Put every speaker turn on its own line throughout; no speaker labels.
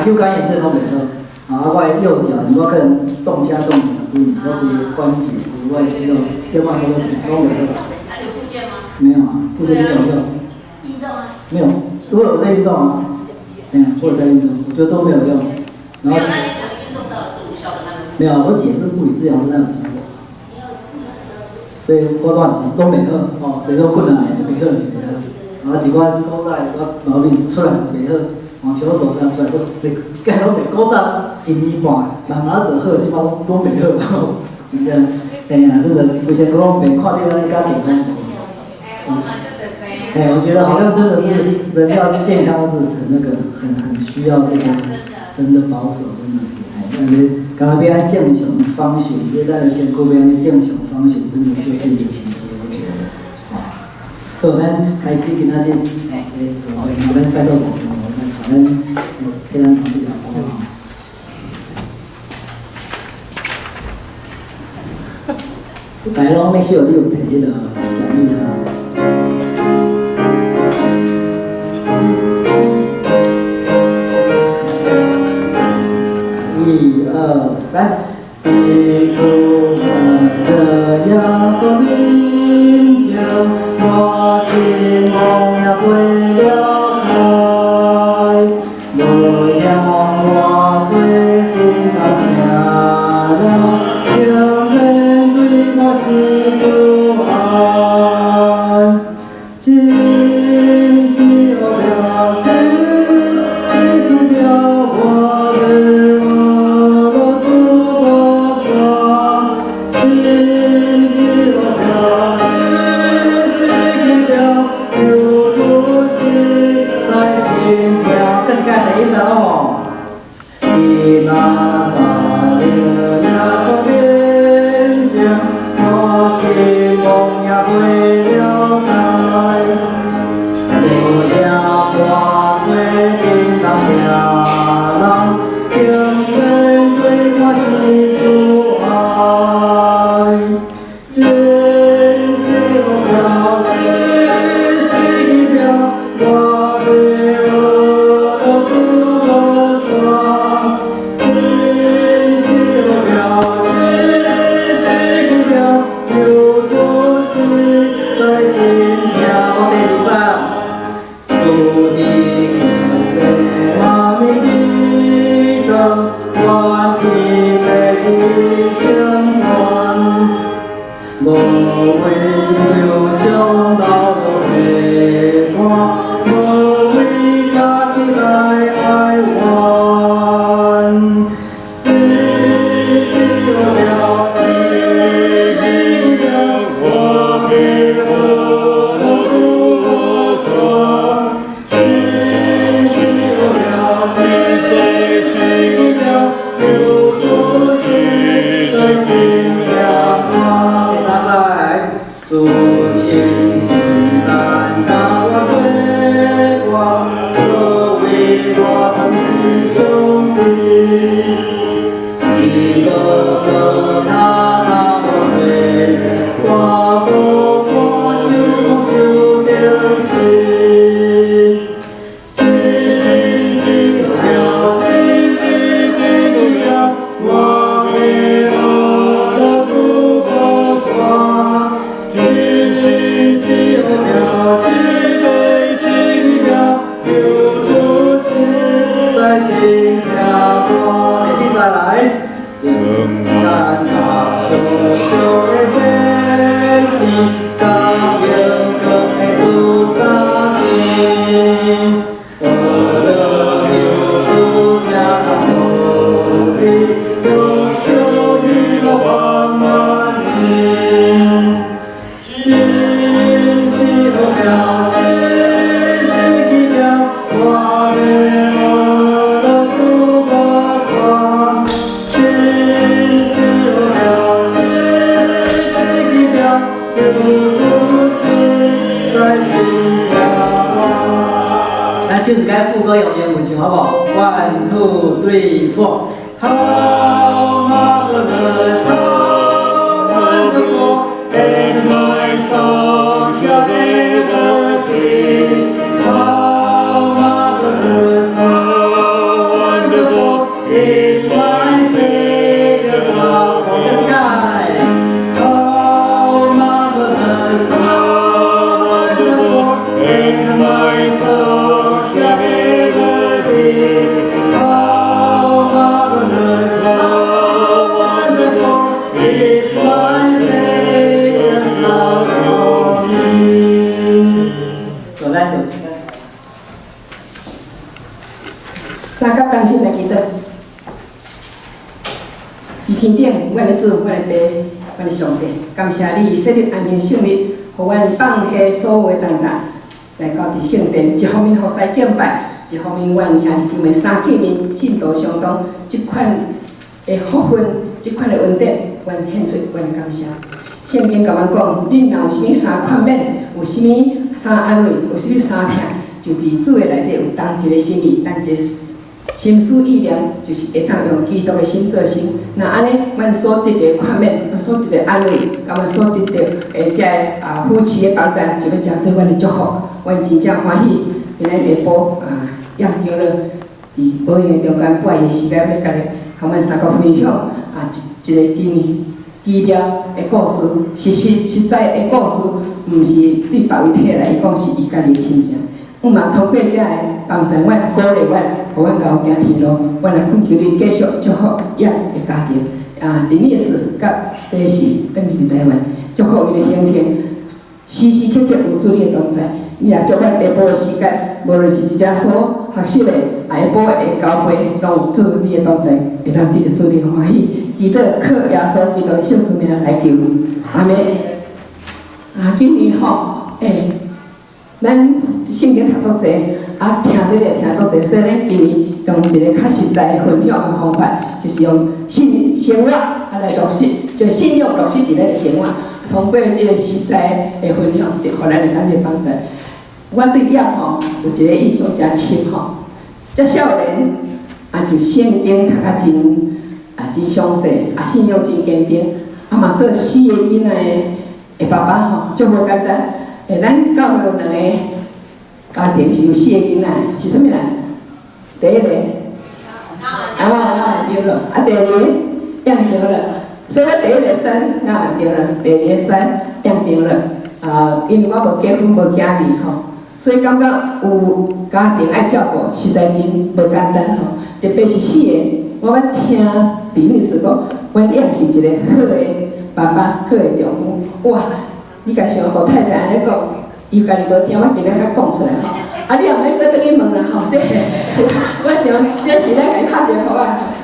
手感炎症拢袂好，啊，我的右脚，我可能动车动10几年，我规关节、我的肌肉、肩膀都袂好。
还有附件吗？
没有啊，附件没有用。
运动啊？
没有，我有在运动啊。对啊，我有在运动，我觉得都没有用。然后。
没有，那你可能运动到是无效的那种。
没有，我姐是物理治疗师，那有教我。所以我当时都袂好，哦，袂好困难的，袂好是袂好。然后一寡古早我毛病出来是袂好，往球走出来，我这介拢袂古早1年半，慢慢做好，即摆拢袂好，真正，哎呀，真的有些我拢袂看你安尼家庭讲。哎，我觉得好像真的是人要健康至死，那个很需要这个神的保守，真的是。但是刚刚变正常方向，即咱的身躯变的正常方向，真的就是一个奇迹，我觉得。好，咱开始今仔日做会，咱拜托同学，咱请咱替咱同事聊好不好？大家拢make sure你有摕迄个奖励啊。1、2、3，记住我的亚索命就我的梦要归了开，我要我最近到家了，有人对我是阻碍，今夕我表示，记住了我的我做过双，今夕我表示，记住了有主是在今天，这是该第一首哦。伊那撒了亚索边疆，我的梦也归了开。我要我最近当漂亮，有人对我是阻碍。今夕我表示，是表我对我的主说。今夕我表示，是表有主是在今天。我第3。主的是那你的灯，我的背脊相传，无为流向道路陪伴，无为家己来爱玩。只是了，只是了，我给我的主说。主情是难当我追光，我为我曾是兄弟，一个和他我追，我不过修的心，今夕了，今夕了，我为我的主过双。今夕我表示对心表，有主是在今天我。现在来，但他所受的悲喜，当有个的主杀你，我的有主家他努力，有求于我万万里。今夕我表示，是表我为我的主过双。今夕我表示，是表有主是在今天。咱就是该副歌用英文唱好不好 ？One, two, three, four. How marvelous, how wonderful, and my song shall ever be. How marvelous, how wonderful.
咱先来祈祷。伫天顶，阮的主，阮的爸，阮的上帝，感谢你设立安宁圣日，互阮放下所有的重担，来到伫圣殿，一方面服侍敬拜，一方面阮兄弟姊妹三见面，信徒相同，即款的福分，即款的恩典，阮献出阮的感谢。圣经甲阮讲，恁若有啥物三款免，有啥物三安慰，有啥物三疼，就伫主的内底有同一个心意，咱一个心思意念，就是会当用基督的心做心。那安尼，阮所得到宽免，阮所得到安慰，甲阮所得到遮夫妻的帮助，就要诚做阮的祝福。阮真正欢喜，今日下晡约着了，伫保养的中间8个时间，要甲你，甲阮三个分享一个真奇妙的故事，实在的故事，毋是对别位摕来，伊讲是伊家己亲情。阮嘛通过遮个帮助阮、鼓励阮，互阮家有行天路。阮来恳求你继续祝福叶的家庭，林女士甲 Stacy 转去台湾，祝福伊的行程，时时刻刻有主你的同在。你也祝阮下晡的时间，无论是一只所学习的，下晡的交会，拢有主你的同在，会当得到主你的欢喜。祈祷靠耶稣基督的圣子名来求，阿妹。今年吼，咱圣经读足济，听得了听足济，所以咱今年用一个较实在分享的方法，就是用生活来落实，就信用落实伫咱的生活。通过这个实在的分享，就互咱咱的帮助。我对叶吼有一个印象真深吼，遮少年就圣经读真详细，信用真坚定，嘛做4个囡仔的爸爸吼，足无简单。咱教会有2个家庭是有4个囡仔，是啥物人？第一个，对了，第二个验着了，所以我第一个选验着了，第二个选验着了。因为我无结婚无囝儿吼，所以感觉有家庭爱照顾，实在真无简单吼。特别是4个，我捌听李女士讲，阮验是一个好的爸爸，好的丈夫，哇！你家想，互太太安尼讲，伊家己无听，我今日才讲出来吼。你也免搁转去问啦吼，这我想这是咱家拍一个鼓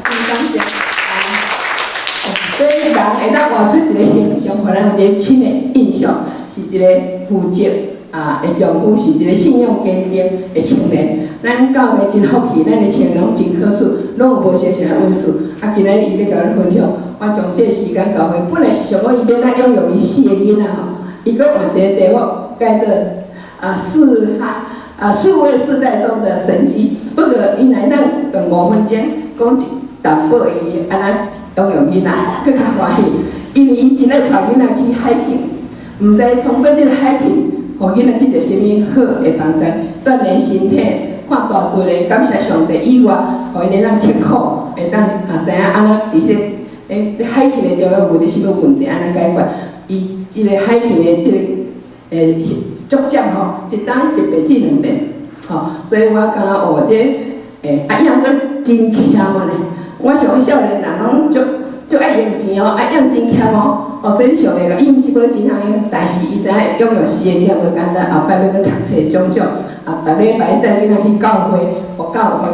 真感谢。所以人会当画出一个形象，互咱有一个深的印象，是一个负责的丈夫，是一个信用坚定的青年。咱教会真福气，咱的青年拢真可处，拢有无相像的温数。今日伊要甲咱分享，我将这个时间交会，本来是想讲伊要咱拥有伊4个囡仔吼。伊搁换一个题目，叫做数位世代中的神迹。不过，因来咱用5分钟讲一淡薄伊安怎拥有囡仔，搁较欢喜。因为伊真爱带囡仔去海行，毋知通过这个海行，互囡仔得到啥物好的帮助，锻炼身体，看大自然，感谢上帝以外，互伊咱刻苦，会当知影安怎伫迄海行的中有伫啥物问题，安怎解决。伊即个海行的即个作战吼，一档1辈子2遍，吼，所以我感觉哦，这伊也搁真欠啊呢。我想少年人拢足爱用钱哦，用真欠哦，所以上帝个伊毋是无钱通用，但是伊知影拥有4个囡仔无简单，后摆要搁读册种种，逐礼拜载囡仔去教会，互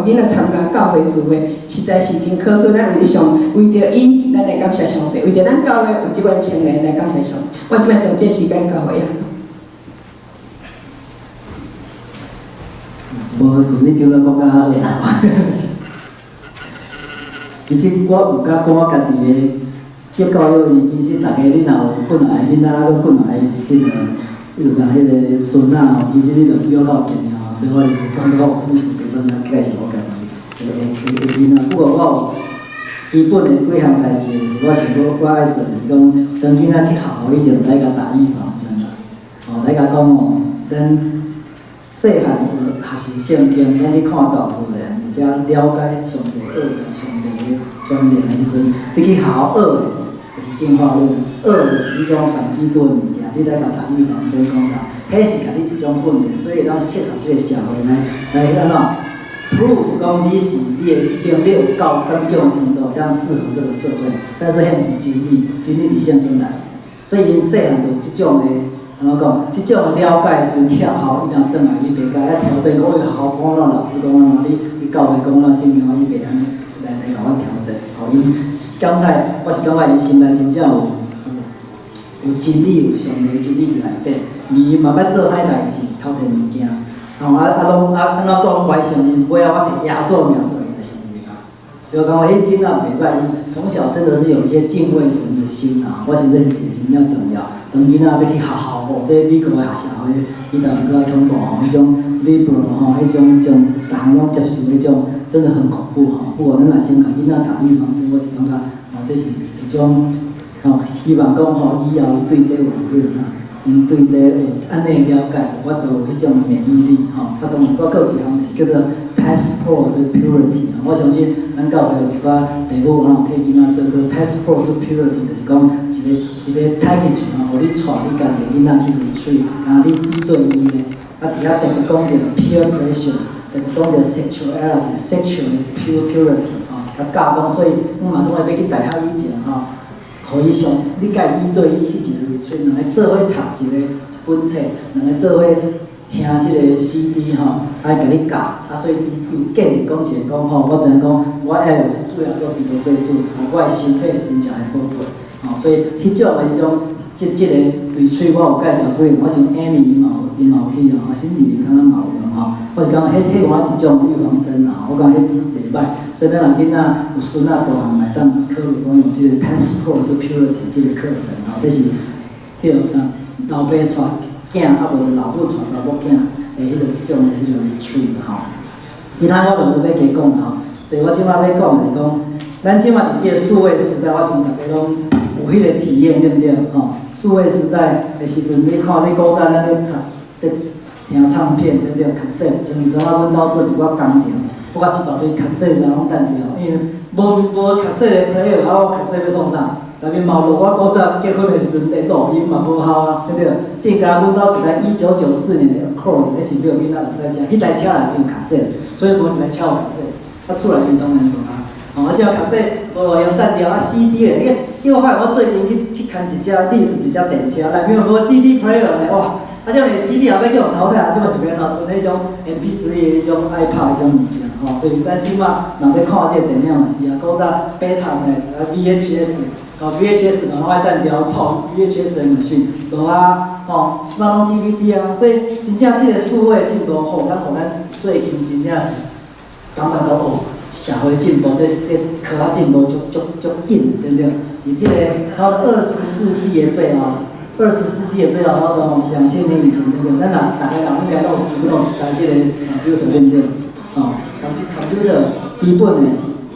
囡仔参加教会聚会，实在是真可惜。咱为着伊，咱来感谢上帝；为着咱教会有即款青年来感谢上帝。我即摆将这时间交给
无，你丢了讲甲好。其实我有甲讲我家己的接教育，其实大家你若有本来囡仔，搁本来迄啥迄个孙仔吼，其实你着养到见吼，所以我就感觉我有啥物资格咱来介绍我家己的囡仔。不过我有基本的几项代志，是我想讲我爱做，就是讲当囡仔去学校以前，来甲打预防针啦，来甲讲哦，咱细汉学习圣经，咱去看到自然，而且了解上帝恶的上帝的专业的时阵，你去学校学的，就是进化论，学的就是迄种反基督的物件，你来甲打预防针讲啥，迄是甲你一种训练，所以咱适合这个社会来安怎 proof 讲你是你的能力有到什么程度，这样适合这个社会，但是迄毋是真理，真理伫圣经内，所以因细汉就有即种的怎么讲？即种的了解真巧吼，伊若转来伊袂甲遐调整，讲伊好好讲，老师讲啊，你教会讲啊，圣经啊，伊袂安尼来甲我调整。吼，因刚才我是感觉伊心内真正有真理，有上帝真理伫内底，伊嘛捌做歹代志，偷摕物件，吼拢安怎讲歪上因，尾仔我摕耶稣的名出来，伊就上帝啊。所以我感觉迄囡仔袂歹，伊从小真的是有一些敬畏神的心啊，我想这是一个真正重要。当囡仔要去学校吼，这美国的学校迄，伊就搁来通过吼，迄种 liberal 吼，迄种逐项拢接受迄种，真的很恐怖吼。不过咱若先甲囡仔打预防针，我是感觉吼，这是一种吼，希望讲吼以后对这有迄个啥，因对这安尼了解，我都有迄种免疫力吼。啊，当然我搁有一项是叫做 passport to purity 我相信咱教会有一寡父母可能替囡仔做个 passport to purity， 就是讲一个 package 吼，互你带你家己囡仔去 retreat， 然后你一对一的，啊，伫遐特别讲着 peer pressure， 特别讲着 sexuality， purity 吼，甲教讲，所以阮嘛拢会要去大学以前吼，互伊上你家一对一去一个 retreat， 两个做伙读一本册，两个做伙听即个 CD 吼，啊，甲你教，啊，所以伊有建议讲一个讲吼，我知影讲，我要有主要做基督做主，我的身体是真正的宝贝。吼，所以迄种的迄种，即个retreat我有介绍过，我想 Amy 伊嘛有去哦，新理可能嘛有用吼。我是讲，迄我一种预防针啦，我讲迄袂歹。所以咱若囡仔有孙仔大汉来当考虑讲用即个 passport to purity 即个课程吼，这是迄个老爸带囝，啊无老母带查某囝的迄个即种的迄个 retreat 吼。其他我就无要加讲吼，所以我即摆要讲就是讲，咱即摆伫即个数位时代，我想大家拢。有迄个体验对不对？吼，数位时代的时阵，你看你古早咱咧听唱片对不对？卡式，前一阵仔阮兜做一寡工程，我甲一大堆卡式人拢等着，因为无卡式的 player， 啊我卡式要创啥？内面嘛无我古早结婚的时阵咧录音嘛无效啊，对不对？正甲阮兜一台1994年的 Accord， 那是叫囡仔会使听，迄台车内面有卡式，所以无一台车有卡式，啊厝内面当然无啊。哦，啊，即个卡式无路用单调啊 CD 的，叫我最近去看一只历史一只电车，内面无 CD player 的，哇！啊，种连 CD 也要叫人淘汰啊，即嘛是免咯，剩迄种 MP3 的迄种 iPad 迄种物件，吼，所以咱即马若咧看即个电影嘛是啊，古早 Beta 的啊 VHS， 哦 VHS 嘛拢爱单调套 VHS 的物讯，无啊，吼，即马拢 DVD 啊，所以真正即个数位进步好，咱最近真正是感觉到哦。社会进步，这科学进步足紧，对不对？以这个差不多20世纪的最后，20世纪的最后，那种2000年以前，对不对？咱大家人应该都有基本有一台这个 computer， 对不对？哦 ，computer 基本的，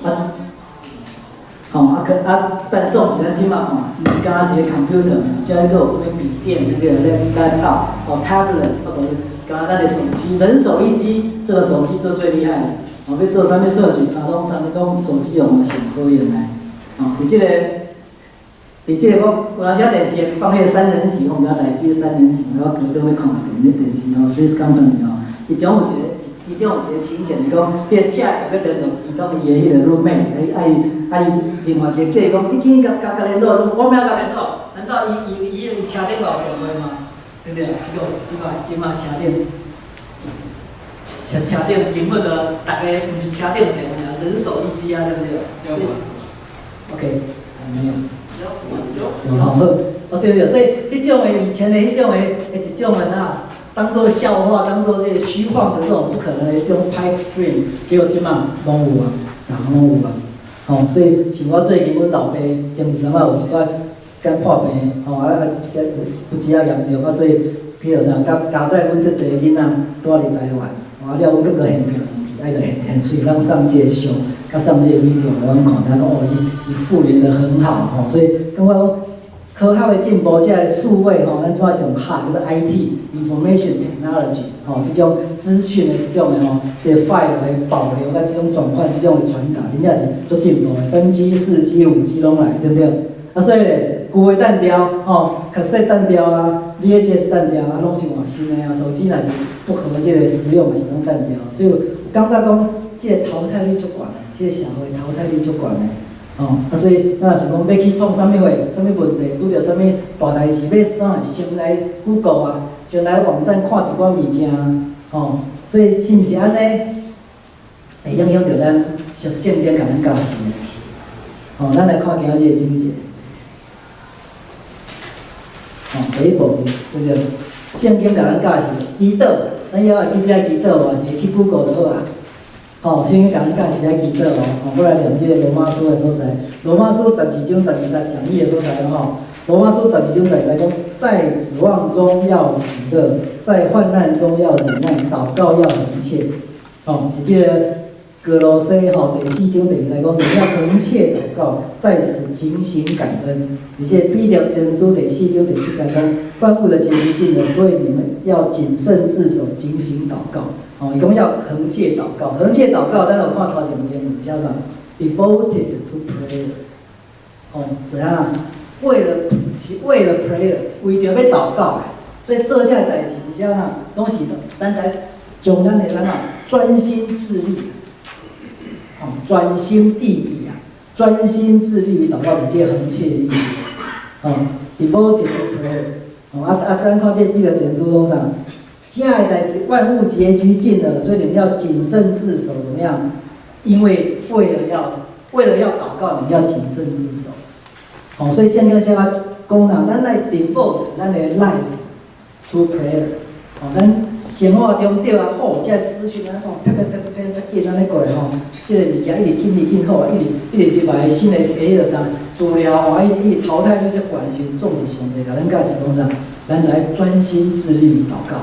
啊，哦但这种是咱即马看，毋是干一个 computer， 叫一个有什么笔电，那个 laptop， 哦 tablet， 或者是干咱的手机，人手一机，这个手机是最厉害的。哦，要做啥物设计，啥拢手机用的上好用的。哦，伫即个我有当时电视放迄个三人行，我们台记三人行，我隔中要看那电视哦 ，Swiss Company 哦，其中有一个情节是讲，迄个 Jack 要联络伊当伊的迄个 roommate， 伊另外一个叫伊讲，你紧甲联络，我咩甲联络？难道伊车顶有电话吗？对不对？伊讲即马车顶。车顶根本就大家毋是车顶电话，人手一机啊，对不对？OK， 没有。有好好，哦对不对？所以迄种的以前的迄种的一种的啊，当做笑话，当做这个虚幻的这种不可能的这种 pipe dream， 结果即马拢有啊，人拢有啊。哦，所以像我最近阮老爸前2、3摆有一摆肝破病，吼不止啊严重啊，所以比如啥，加在阮这侪囡仔住伫台湾。了，阮佫现票去，爱着现水，咱上这个相，甲上这个 video， 我们看才讲哦，伊复原得很好吼，所以感觉讲科学的进步，即个数位吼，咱即摆上下就是 IT（Information Technology） 吼，即种资讯的即种的吼，即个 file 的保留甲即种转换、即种的传达，真正是足进步的，3G、4G、5G 拢来，对不对？啊，所以咧，旧的单调吼，卡式单调啊 ，VHS 单调啊，拢是换新的啊。手机若是不合这个使用，嘛是拢单调。所以感觉讲，这个淘汰率足悬的，这个社会淘汰率足悬的。
所以咱若想讲要去创啥物货，啥物问题，拄着啥物大代志，要先来 Google 啊，先来网站看一寡物件所以是毋是安尼？会影响着咱圣经甲咱教示的。咱来看今仔日的经节。第一步对不对？圣经甲咱教示祈祷，咱以后会记起来祈祷哦，是去 Google 就好啊。圣经甲咱教示来祈祷哦。我来念这个罗马书的所在，罗马书12章12节讲义的所在罗马书12章12节讲，在指望中要喜乐，在患难中要忍耐，祷告要恒切。是这个哥罗西第4章第2节讲，你要恒切祷告，在此警醒感恩。而且彼得前书第4章第7节讲，万物的结局近了，所以你们要谨慎自守，警醒祷告。伊讲要恒切祷告，恒切祷告，咱有看头前原文写啥 ？Devoted to prayer。怎样？为了 prayer， 为着要祷告，所以做下代志是啥？拢是咱来将咱的专心致力。专心地理专心致力于祷告，是这恒切的意思。Devoted to prayer。咱看这彼得前书中上，这样的代志，万物结局近了，所以你们要谨慎自守，怎么样？因为为了要祷告，你们要谨慎自守。所以现在先讲啦，咱来 devote 咱的 life to prayer。咱生活中对好，这资讯啪紧安尼过来这个物件一直紧好一直入来新的资料一直淘汰率足悬的时候，总是上帝甲咱教示讲啥？咱来专心致力于祷告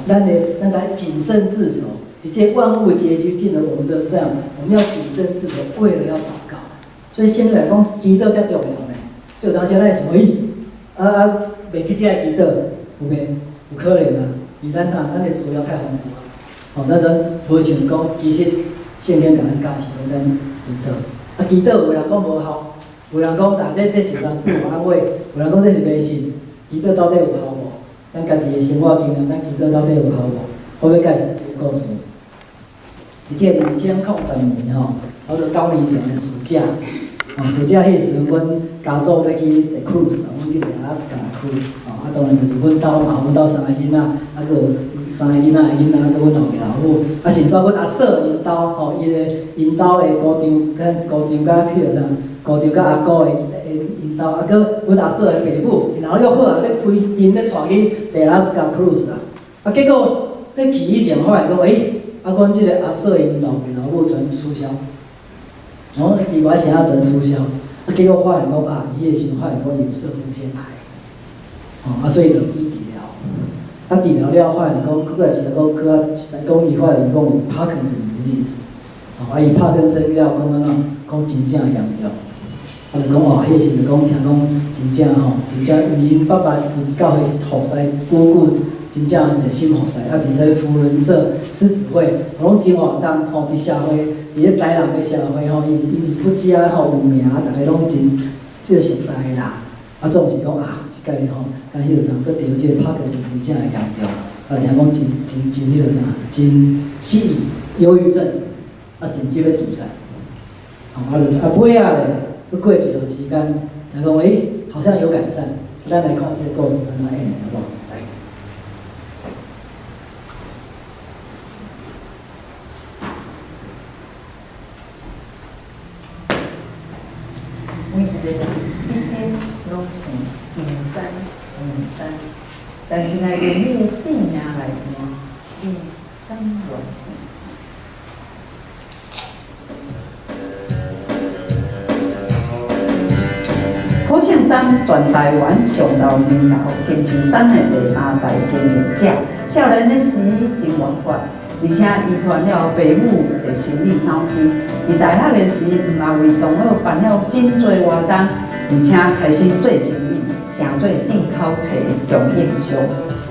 咱来谨慎自守。而且万物结局近了，我们的是这样，我们要谨慎自守，为了要祷告。所以相对来讲，祈祷才重要呢。就当时咱想，袂记起来祈祷，有袂？有可能啊，因咱的资料太丰富咱阵无想讲，其实圣经甲咱教示咱祈祷。祈祷有人讲无效，有人讲，这是啥自我安慰，有人讲这是迷信。祈祷到底有效无？咱家己的生活经验，咱祈祷到底有效无？我要介绍一个故事。伫这2010年差不多9年前的暑假，暑假迄时阵，阮家族要去坐 cruise， 阮去坐阿拉斯加 cruise， 当然就是阮兜嘛，阮兜3个囡仔，佫有3个囡仔的囡仔，佫阮后面老母，先煞阮阿嫂因兜，因兜的姑丈甲去着啥？姑丈甲阿姑的因兜，佫阮阿嫂的爸母，然后约好要开阵要带去坐阿拉斯加 cruise 啦。结果咧去以前发现讲，阮即个阿嫂因老爸老母全取消。奇怪啥全取消，结果发现讲伊个时阵发现讲有肾上腺癌，所以就去治疗。治疗了发现讲，佫来是讲讲伊发现讲有帕金森disease，伊帕金森了讲安怎？讲真正严重。就讲迄个时阵讲听讲真正因爸爸伫教会服侍久，真正热心服侍，伫说福伦社、狮子会，拢真活动伫社会。伫咧台南的社会伊是不只有名，大家拢真熟悉的人。总是讲即届甲迄个啥，佫得即个帕金森真正会严重。听讲真迄个啥，真失忆、忧郁症，甚至要自杀。尾咧，佫过一段时间，听讲好像有改善。咱来看这个故事安怎演，好不好？来。
每一个人一生拢是平山平山，但是来用你的性命来看，是甘愿。好像山全台湾上到年头，金树山的第3代经营者，少年的时真圆滑。而且伊传了父母的心理脑筋，伫大学的时，毋但为同学办了真侪活动，而且开始做生意，成做进口车的供应商。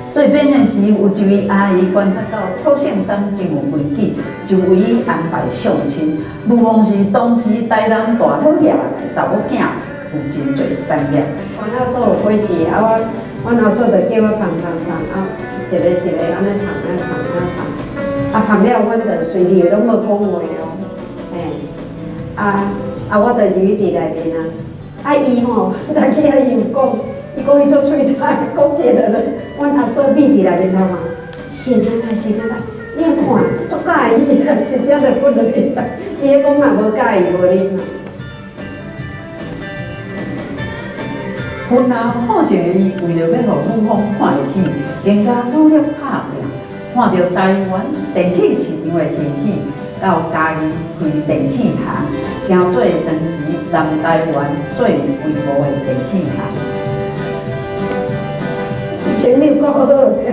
做编的时，有一位阿姨观察到土圣山真有规矩，就为伊安排相亲。无枉是当时台南大讨厌的查某囝，有真侪产业。
我那做有规矩，我阿嫂就叫我捧，一个安尼捧，安尼捧。捧了，阮就随意拢无讲话咯，啊，我就入去伫内面啊。啊，伊吼，大家伊有讲，伊讲伊做喙头，讲一个人，阮阿嫂秘伫内面头嘛，是啊是啊，你看足介意啊，一声就不落去啦。伊迄讲嘛无介意无啉嘛。
云南好胜的伊，为了要互女方看得起，更加努力拍拼。看到台湾电器市场的兴起，到家己开电器行，成做当时南台湾最有规模的电器行。
前面够好个，师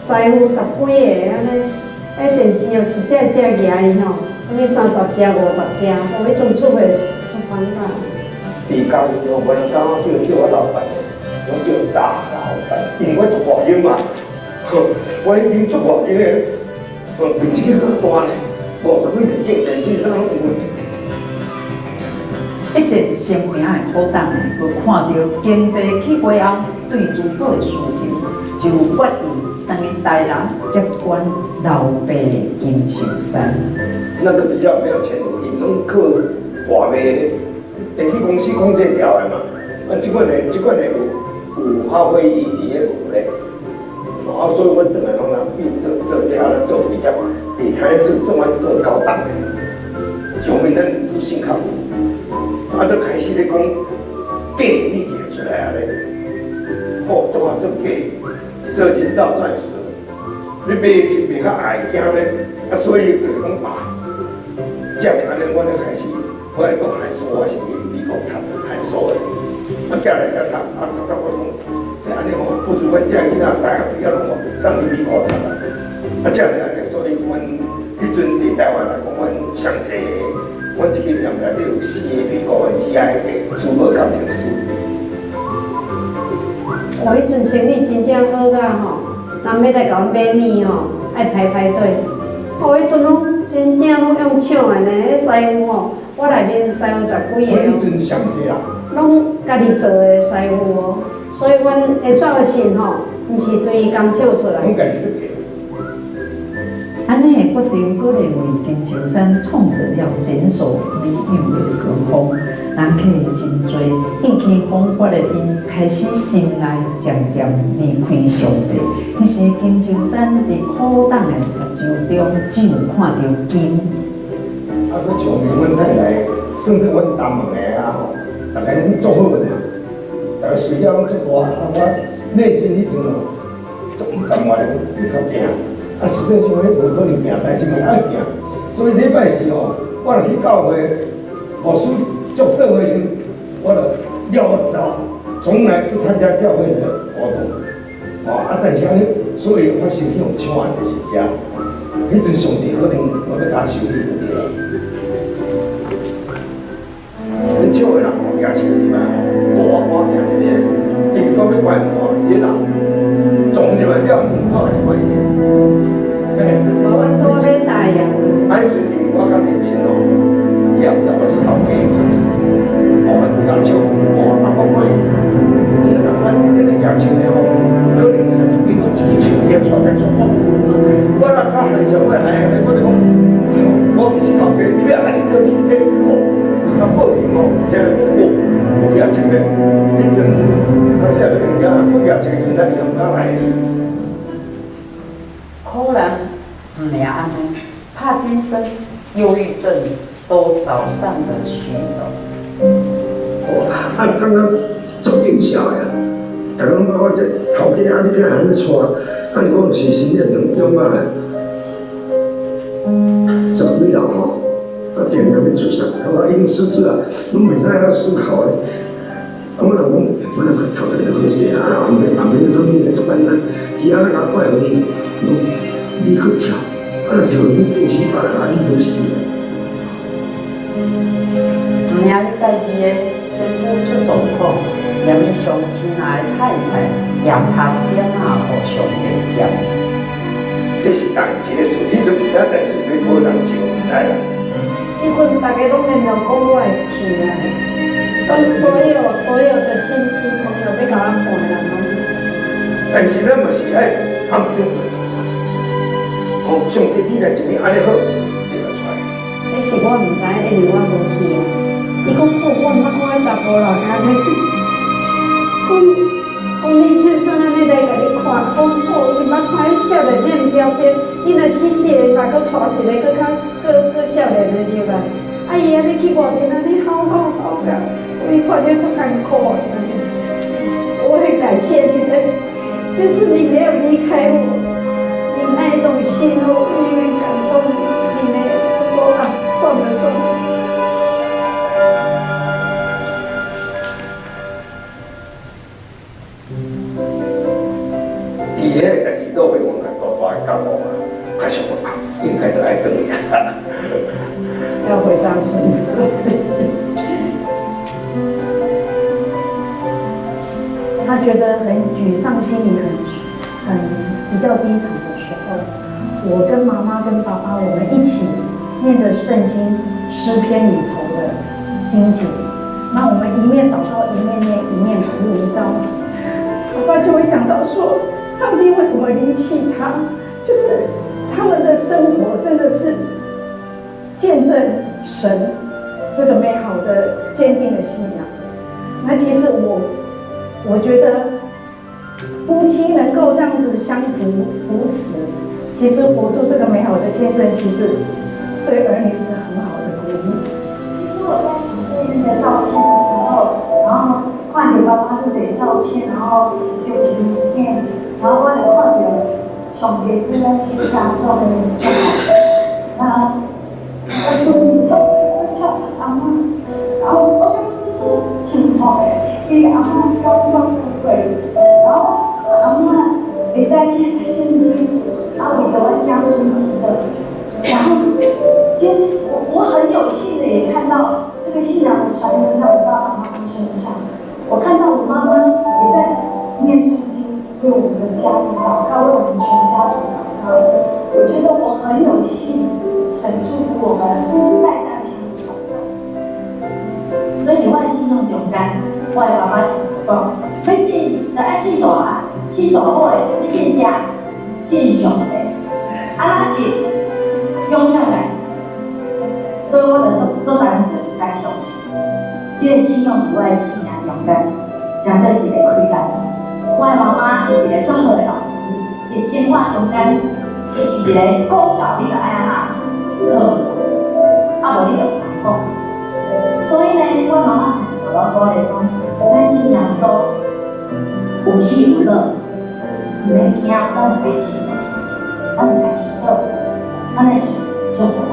傅10几个安尼，迄电视哦一只只举伊吼，什物30只、50只，我迄阵出货足反感。
地家己我不能讲叫我老板，我叫大老板，因为我做华音嘛，我已经做华音的，比这个大咧，50几年进电视上拢有。
一个生命的好档呢，佮看到经济起飞后对珠宝的需求，就决定当因台人接管老爸的金球山。
那个比较没有前途，因拢靠外卖的。电器公司讲这条的嘛，即款的有发挥伊伫咧无咧，所以阮倒来拢人变做这样做比较，比台式做高档的，上面咱自信较有，都开始咧讲假你摕出来啊咧，做好做假，做人造钻石，你卖是卖较矮惊咧，所以就是讲这样安尼我就开始，我来讲函数我是。读函数的，寄来遮读，读我讲，这安尼吼，不如阮遮囡仔大学毕业拢送去美国读啦。遮来安尼，所以阮迄阵伫台湾来讲，阮上济，阮一个店内底有4个美国的 GI 的珠宝工程师。
我迄阵生意真正好甲吼，人要来甲阮买米吼，爱排队。我迄阵拢真正拢用抢的呢，迄师傅吼。我内面师傅10几个，
我迄阵上济啦，
拢家己做的师傅哦，所以阮会造型吼，毋是对伊工抢出来。
拢家己设计。
安尼的决定，佫认为金球山创造了前所未有的高峰，人客真多，意气风发的伊开始心内渐渐离开上帝。迄时金球山伫苦胆的目睭中，只有看到金。
啊，佮上面阮太太，算是阮东门的啊吼，大家拢做好个嘛，大家事业拢做大，我内心迄阵哦，足不甘愿的，比较惊。啊，实际上迄无可能行，但是嘛爱行。所以礼拜四哦，我著去教会，牧师祝祷的时阵，我著了早，从来不参加教会的活动。啊，但是安尼，所以发生迄种抢案的事情，迄阵上帝可能我要甲修理就对了。你少个人吼，举手是嘛？我举一个，伊讲要怪我，伊人撞一个了，靠来怪伊。
无阮多咧大样。
啊，迄阵因为我较年轻哦，伊也毋知我是头家，我不敢笑，啊，我看伊，这个人啊，你咧举手的吼，可能你自己讲自己手贴出来出我，我若较害羞，我害安尼，我就讲，我毋是头家，你要来做你替我。啊，报应哦，听有举手的，迄阵较少人举，我举手就才伊唔敢来。
可能唔命安尼，帕金森、忧郁症都找上了许多。
啊，刚刚足见效呀！大家拢讲我这头家啊，你去安尼带，啊，你讲是心念两种啊，10几人吼。啊，点还没出上，他说已经失智了，侬每天还要思考的。我老公，我那个头来就好些啊，后面那什么来做班单，伊安尼甲怪你，你去跳，啊，那跳你电视把那你都死了。
唔领你家己的媳妇出状况，连伊上亲爱的太太也差点啊，互上帝接。
这是大结束，迄阵唔知代志，无人笑，唔知啦。
迄阵大家拢联络讲我会去啊，阮所有的亲戚朋友要甲我看人拢。
但是咱嘛是爱暗中做主啊。哦，上帝你来一面安尼好，你来出来。
这是我毋知，因为我无去啊。伊伊讲哦，我毋捌看迄查甫人安尼。讲你先生安尼来甲你看，讲哦，伊捌看迄少年脸标边，你若死死的，嘛搁带一个搁少年的入来。啊，伊安尼去外面安尼好甲，伊看着足艰苦的。我很感谢你的，就是你没有离开我，你那一种心我永远感动你没有。我说啊，算了。
伊迄个代志都袂阮个大大的感悟啊，我想讲啊，应该就爱转去啊。
要回答是。
他觉得很沮丧，心里很比较低潮的时候，我跟妈妈跟爸爸我们一起念着圣经诗篇里头的经节，那我们一面祷告一面念一面哭，你知道吗？爸爸就会讲到说，上帝为什么离弃他？就是他们的生活真的是见证神这个美好的坚定的信仰。那其实我觉得夫妻能够这样子相扶持，其实活出这个美好的见证，其实对儿女是很好的鼓励。
其实我在准备那个照片的时候，然后看到爸爸这个照片，然后就一段时间，然后我就看到上帝对咱这当中的祝福，那我做面朝做小阿妈，然后我感觉真挺好的。伊阿嬷刚刚生会，然后阿嬷会在去读圣经，啊，为着阮家孙子的，然后就是我很有幸的也看到这个信仰的传承在我爸爸妈妈身上，我看到我妈妈也在念圣经，为我们的家庭祷告，为我们全家庭祷告，我觉得我很有幸，神祝福我们代代相传，所以我信用勇敢。我的爸爸常常讲，要信就爱信大，信大好的，你信啥？信上帝。啊，若是勇敢来信，所以我就做代志来相信。这个信仰比我的信仰勇敢，真做一个开端。我的妈妈是一个足好的老师，伊生活勇敢，伊是一个讲教你就爱安怎做，啊无你就唔讲。所以呢，我妈妈常常甲我鼓励讲。咱信仰说有喜有乐，唔免惊，咱就去信，咱就去祈祷，咱就是祝福我。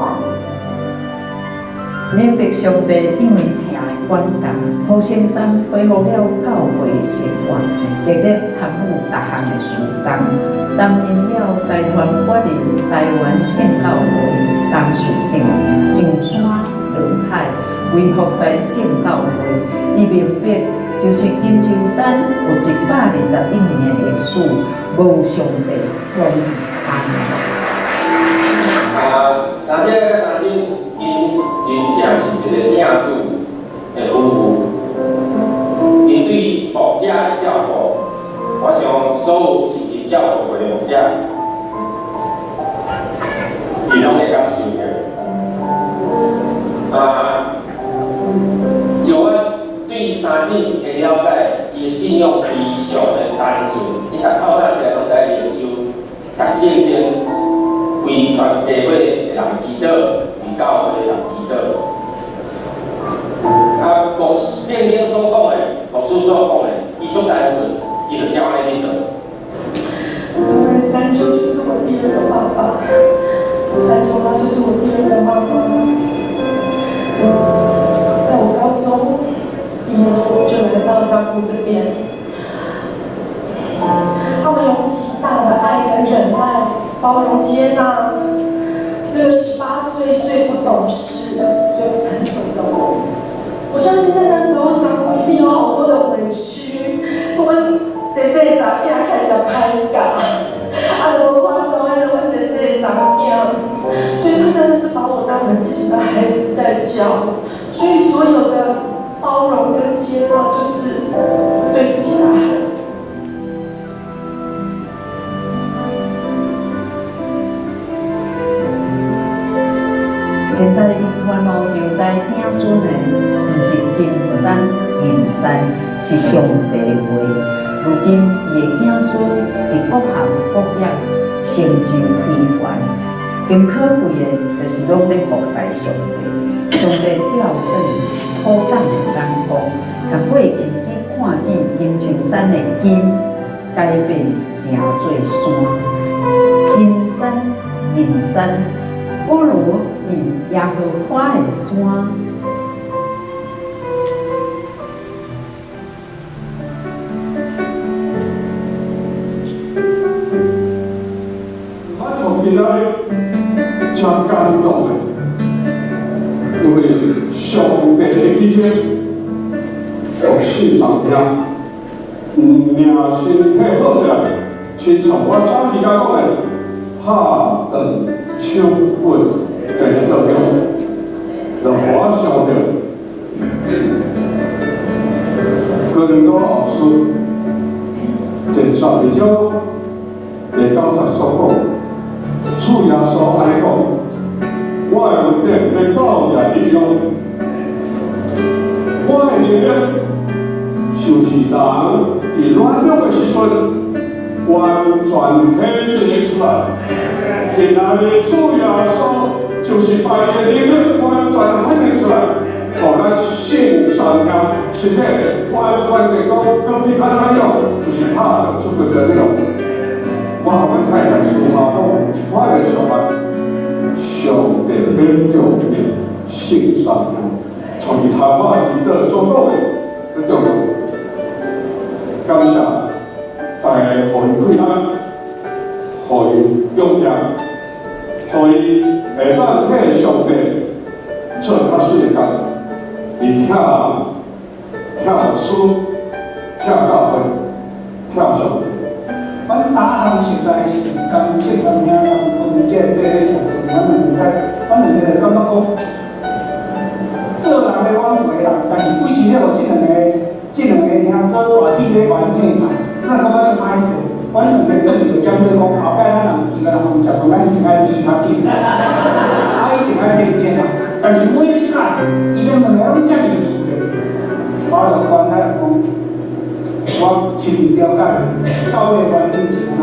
领得上帝因为听的管动，好先生恢复了教会生活，热烈参与各项的事工，担任了财团法人台湾县教会董事长，上山下海为服侍正教会，伊明白。就是金秋山有121年的历史，无上帝，拢是阿
三姐甲三姐，因真正是一个正主的夫妇。面对牧者的照顾，我想所有是伊照顾的牧者，伊拢会感受的。就我对三姐的了解，伊的信仰非常的单纯，伊逐口早起来拢在灵修、读圣经，为全家伙的人祈祷，为教会的人祈祷。牧圣经所讲的，牧师所讲的，伊足单纯，伊就照安尼去做。
因为三舅就是我第二个爸爸，三舅妈就是我第二个妈妈。在我高中毕业后就来到三姑这边，他们用极大的爱跟忍耐、包容接纳那个18岁最不懂事、最不成熟的我。我相信在那时候，三姑一定有好多的委屈，我们姐姐查囝开始歹教，无法度安尼阮姐姐查囝，所以她真的是把我当成自己的孩子在教，所以所有的包容跟接纳，就是对自己的孩子。
现在伊全部留在听孙的，但是银山是上帝话。如今伊的囝孙伫各行各业成就非凡，更可贵的就是拢咧服侍上帝，上帝调转土党的眼光，甲过去只看见金像山的金改变成做山，金山银山不如是耶和华的山。
今仔日真感动的，因为上帝的基督，我信上听，命身体好起来，亲像我早时间讲的，拍断手骨在道中，就我想着，哥林多后书第12章第90所讲。主耶稣安尼讲，我的恩典要到也利用，我的力量就是人伫软弱的时阵，完全显现出来。今仔日主耶稣就是把伊的力量完全显现出来，互咱信上听，身体完全地讲，跟比较早样，就是拍着出骨的那种。我和阮太太私下讲一款的想法，上帝免着你信上听，从伊头发记得所讲的那种感谢，在互伊开安，互伊勇强，互伊会当替上帝做较水的工，伊听人、听书、听教会、听上帝。
阮打项熟悉是甘正常听，甘分这咧食饭，阮两个就感觉讲，做人咧阮袂人，但是不时咧有这两个兄哥大姊咧玩天才，咱感觉足歹势。阮两个等于就讲做讲，后摆咱人一个人互食饭，咱一定爱离较紧，一定爱听天才。但是每一届，伊两个拢遮认输的，我就管他讲。我真了解教会环境是安那，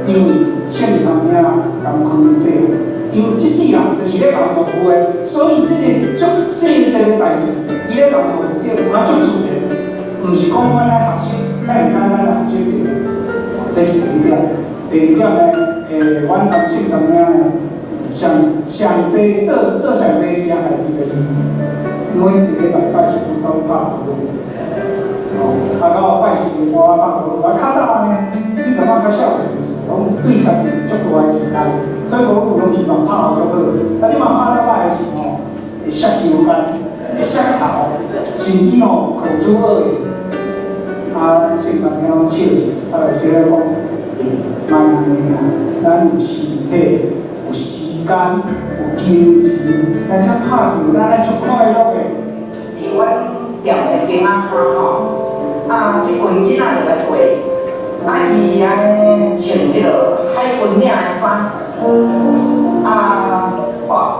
因为圣上听甘看见这个，因为这世人就是咧共服务的，所以这个足细这个代志，伊咧共服务着，嘛足自然，毋是讲阮来学习，咱简单来学习着，这是第一点。第二点呢，阮甘圣上听呢，上济做上济一件代志，就是每一个礼拜是拢走拍鼓。到拜时我拍鼓，我较早呢，以前我较少就是拢对家己足大的期待，所以鼓拢希望拍好足好。啊，即马拍到歹的时候，会摔手干，会摔头，甚至口出恶言。啊，圣上了笑笑，就说咧讲，莫安尼啊，咱有身体，有时间，有金钱，而且拍着咱咧足快乐的。
阮店的经仔卡吼。即群囡仔就来陪，伊安尼穿迄落海军领的衫，1、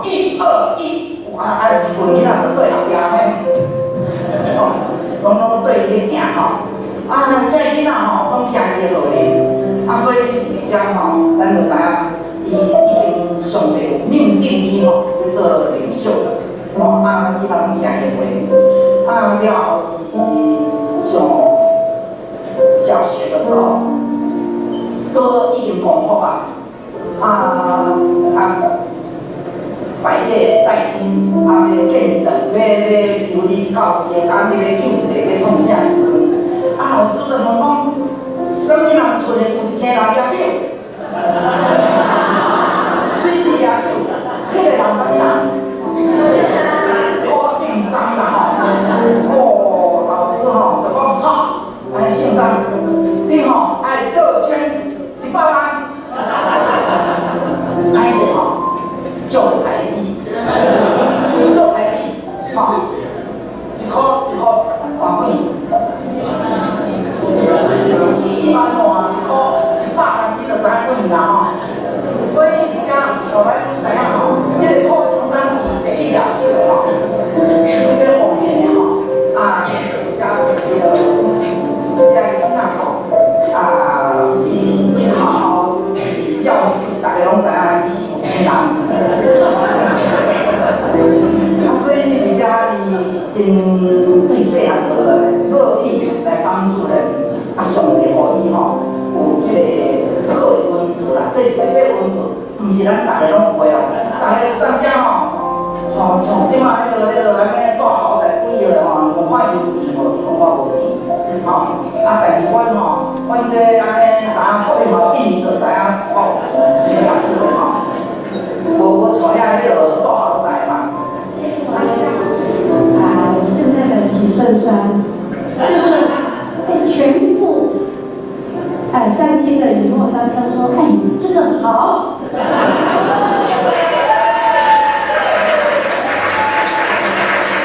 2、1，一群囡仔都对后壁嘿，拢对伊咧行吼，这囡仔吼拢听伊的号令，所以而且吼，咱就知影，伊已经上帝有命定伊吼要做领袖了，囡仔拢听伊话，了后伊上小学的时候，都已经讲好啊，百业待金，要建堂，要修理教室，要救济，要创啥时阵？老师就问讲，什么人出的有钱人抓手？谁是抓手？迄个人什么人？高姓张啦吼，老师吼就讲好。姓张，你吼爱绕圈100万，开始吼做台币，吼1块换几？40万换1块，100万你就毋是咱大家拢有啦，大家当时吼，像即马迄个安尼住豪宅几个吼，问我有钱无？伊讲我无钱，吼，但是阮吼，阮这安尼，大家国民嘛见面就知影我有钱，是假是的吼，无像遐迄个住豪宅嘛。
现在的许圣山，就是全部相亲了以后，大家说这个好。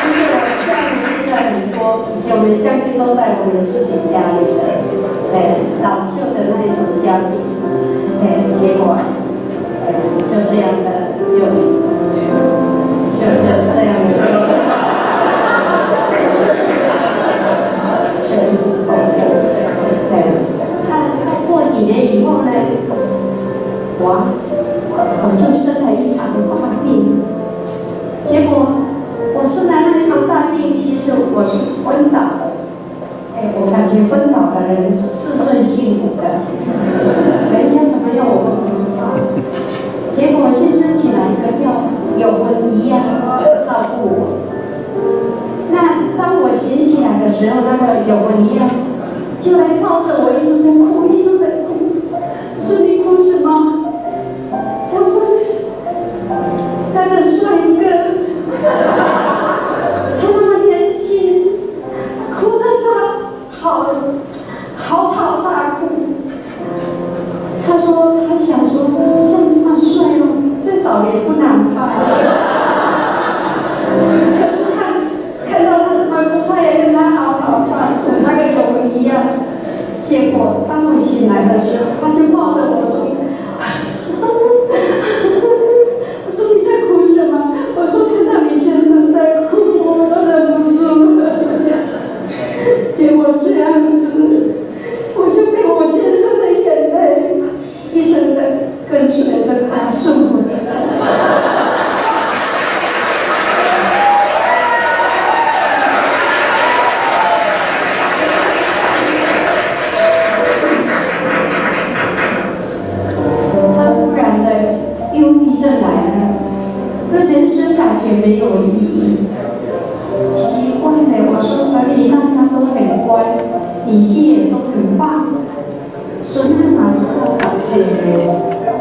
其实我相亲了很多，以前我们相亲都在我们自己家里的，老旧的那一种家庭，结果就这样的就这样的。再过几年以后呢，我就生了一场大病。结果我生了那一场大病，其实我是昏倒的。我感觉昏倒的人是最幸福的，人家怎么样我都不知道。结果先生请来一个叫有婚仪啊照顾我。那当我醒起来的时候，那个有婚仪啊就来抱着我，一直在哭，一直在哭。我说你哭什么？他说那个帅哥，他那么年轻，哭得他嚎啕大哭。他说他想说像这么帅哦，再找也不难吧。可是看到他这么哭，他也跟他嚎啕大哭，那个有婚仪啊。结果当我醒来的时候，他就抱着我说：“我说你在哭什么？我说看到你先生在哭，我都忍不住了。”结果这样子，我就被我先生的眼泪一直的跟随着他，顺服着他。没有意义，奇怪呢。我说而你大家都很乖，你戏也都很棒，孙汉马做到感谢呢，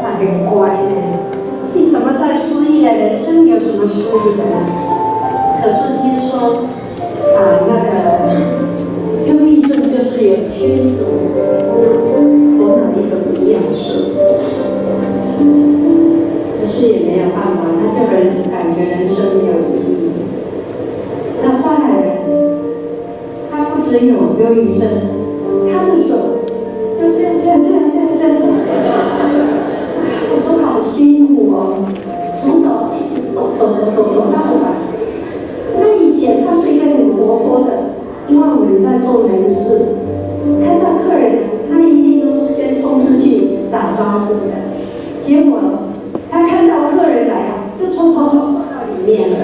他很乖呢。你怎么在失意的人生有什么失意的呢？可是听说那个忧郁症就是有一种头脑一种营养素。可是也没有办法，他就感觉人生没有意义。那再来，他不只有忧郁症，他的手就这样。我说好辛苦哦，从早一直抖到晚。那以前他是一个很活泼的，因为我们在做门市，看到客人他一定都是先冲出去打招呼的，结果他看到客人来就冲到里面了。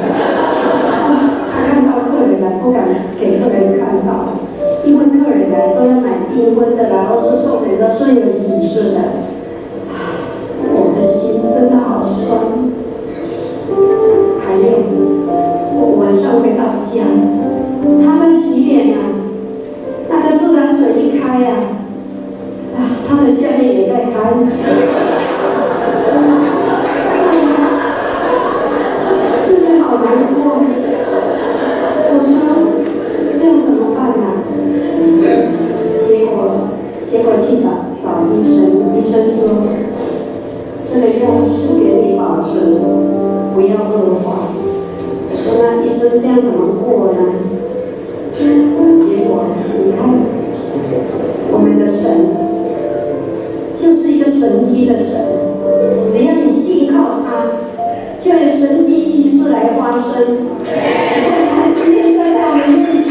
他看到客人来不敢给客人看到，因为客人来都要买订婚的，然后是送人都是有喜事的。我的心真的好酸。还有，我晚上回到家，他在洗脸那个自来水一开他的下面也在开。好难过，我说这样怎么办结果去找医生，医生说这个药是给你保存，不要恶化。我说那医生这样怎么过呢？结果你看，我们的神就是一个神迹的神，只要你信靠他，就有神迹奇事来发生。他今天站在我们面前，